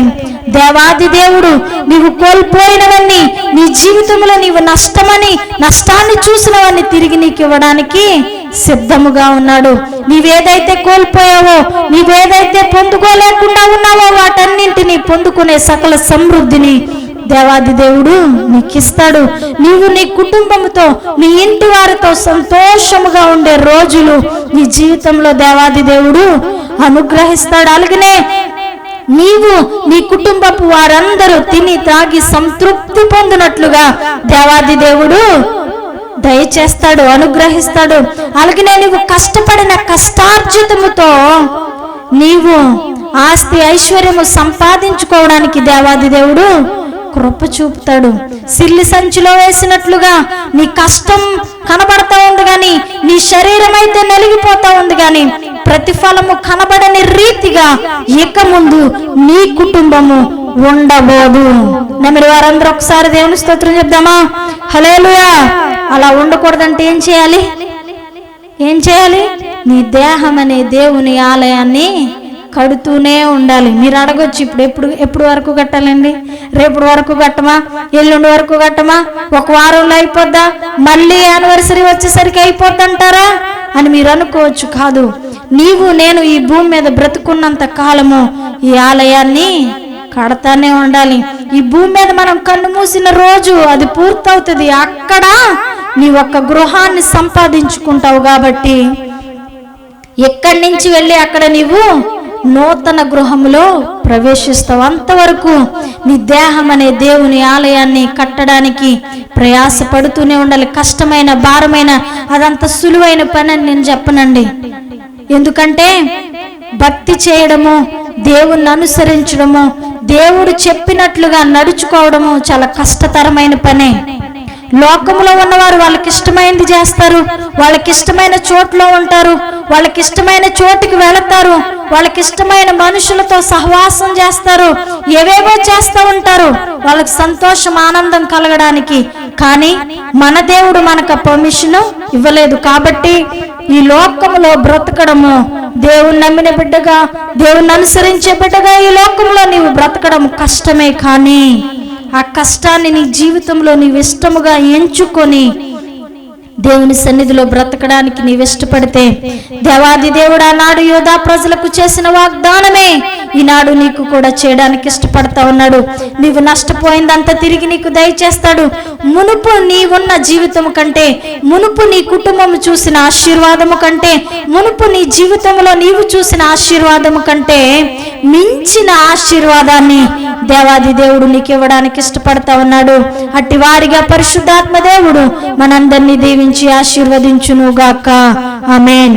దేవాది దేవుడు నీవు కోల్పోయినవన్నీ, నీ జీవితంలో నీవు నష్టాన్ని చూసినవన్నీ తిరిగి నీకు ఇవ్వడానికి సిద్ధముగా ఉన్నాడు. నీవేదైతే కోల్పోయావో, నీవేదైతే పొందుకోలేకుండా ఉన్నావో వాటన్నింటినీ పొందుకునే సకల సమృద్ధిని దేవాది దేవుడు నీకు ఇస్తాడు. నీవు నీ కుటుంబంతో, నీ ఇంటి వారితో సంతోషముగా ఉండే రోజులు నీ జీవితంలో దేవాది దేవుడు అనుగ్రహిస్తాడు. అలాగనే నీవు నీ కుటుంబపు వారందరూ తిని తాగి సంతృప్తి పొందినట్లుగా దేవాది దేవుడు దయచేస్తాడు, అనుగ్రహిస్తాడు. అలాగనే నీవు కష్టపడిన కష్టార్జితముతో నీవు ఆస్తి ఐశ్వర్యము సంపాదించుకోవడానికి దేవాది దేవుడు కృప చూపుతాడు. సిల్లి సంచిలో వేసినట్లుగా నీ కష్టం కనబడతా ఉంది కానీ, నీ శరీరం అయితే నలిగిపోతా ఉంది కానీ, ప్రతిఫలము కనబడని రీతిగా ఇక ముందు నీ కుటుంబము ఉండబోదు. నమ్మిన వారందరూ ఒకసారి దేవుని స్తోత్రం చెప్దామా? హల్లెలూయా. అలా ఉండకూడదంటే ఏం చేయాలి? నీ దేహం అనే దేవుని ఆలయాన్ని కడుతూనే ఉండాలి. మీరు అడగొచ్చు, ఎప్పుడు వరకు కట్టాలండి? రేపటి వరకు కట్టమా? ఎల్లుండి వరకు కట్టమా? ఒక వారంలో అయిపోద్దా? మళ్ళీ యానివర్సరీ వచ్చేసరికి అయిపోద్దంటారా అని మీరు అనుకోవచ్చు. కాదు, నేను ఈ భూమి మీద బ్రతుకున్నంత కాలము ఈ ఆలయాన్ని కడతానే ఉండాలి. ఈ భూమి మీద మనం కన్ను మూసిన రోజు అది పూర్తవుతుంది. అక్కడ నీ ఒక్క గృహాన్ని సంపాదించుకుంటావు కాబట్టి ఎక్కడి నుంచి వెళ్ళి అక్కడ నీవు నూతన గృహములో ప్రవేశిస్తావు. అంతవరకు నీ దేహం అనే దేవుని ఆలయాన్ని కట్టడానికి ప్రయాసపడుతూనే ఉండాలి. కష్టమైన, భారమైన, అదంత సులువైన పని అని నేను చెప్పనండి. ఎందుకంటే భక్తి చేయడము, దేవుణ్ణి అనుసరించడము, దేవుడు చెప్పినట్లుగా నడుచుకోవడము చాలా కష్టతరమైన పనే. లోకంలో ఉన్నవారు వాళ్ళకి ఇష్టమైనది చేస్తారు, వాళ్ళకి ఇష్టమైన చోట్లో ఉంటారు, వాళ్ళకి ఇష్టమైన చోటుకి వెళతారు, వాళ్ళకి ఇష్టమైన మనుషులతో సహవాసం చేస్తారు, ఏవేవో చేస్తూ ఉంటారు వాళ్ళకి సంతోషం, ఆనందం కలగడానికి. కానీ మన దేవుడు మనకు పర్మిషన్ ఇవ్వలేదు. కాబట్టి ఈ లోకంలో బ్రతకడము, దేవుని నమ్మిన బిడ్డగా, దేవుని అనుసరించే బిడ్డగా ఈ లోకంలో నీవు బ్రతకడం కష్టమే. కానీ ఆ కష్టాన్ని నీ జీవితంలో నీవు ఇష్టముగా ఎంచుకొని దేవుని సన్నిధిలో బ్రతకడానికి నీవు ఇష్టపడితే, దేవాది దేవుడు ఆనాడు యోధా ప్రజలకు చేసిన వాగ్దానమే ఈనాడు నీకు కూడా చేయడానికి ఇష్టపడతా ఉన్నాడు. నీవు నష్టపోయిందంతా తిరిగి నీకు దయచేస్తాడు. మునుపు నీవున్న జీవితం కంటే, మునుపు నీ కుటుంబం చూసిన ఆశీర్వాదము కంటే, మునుపు నీ జీవితంలో నీవు చూసిన ఆశీర్వాదము కంటే మించిన ఆశీర్వాదాన్ని దేవాది దేవుడు నీకు ఇవ్వడానికి ఇష్టపడతా ఉన్నాడు. అట్టి వారిగా పరిశుద్ధాత్మ దేవుడు మనందరినీ దీవించి ఆశీర్వదించును గాక. ఆమేన్.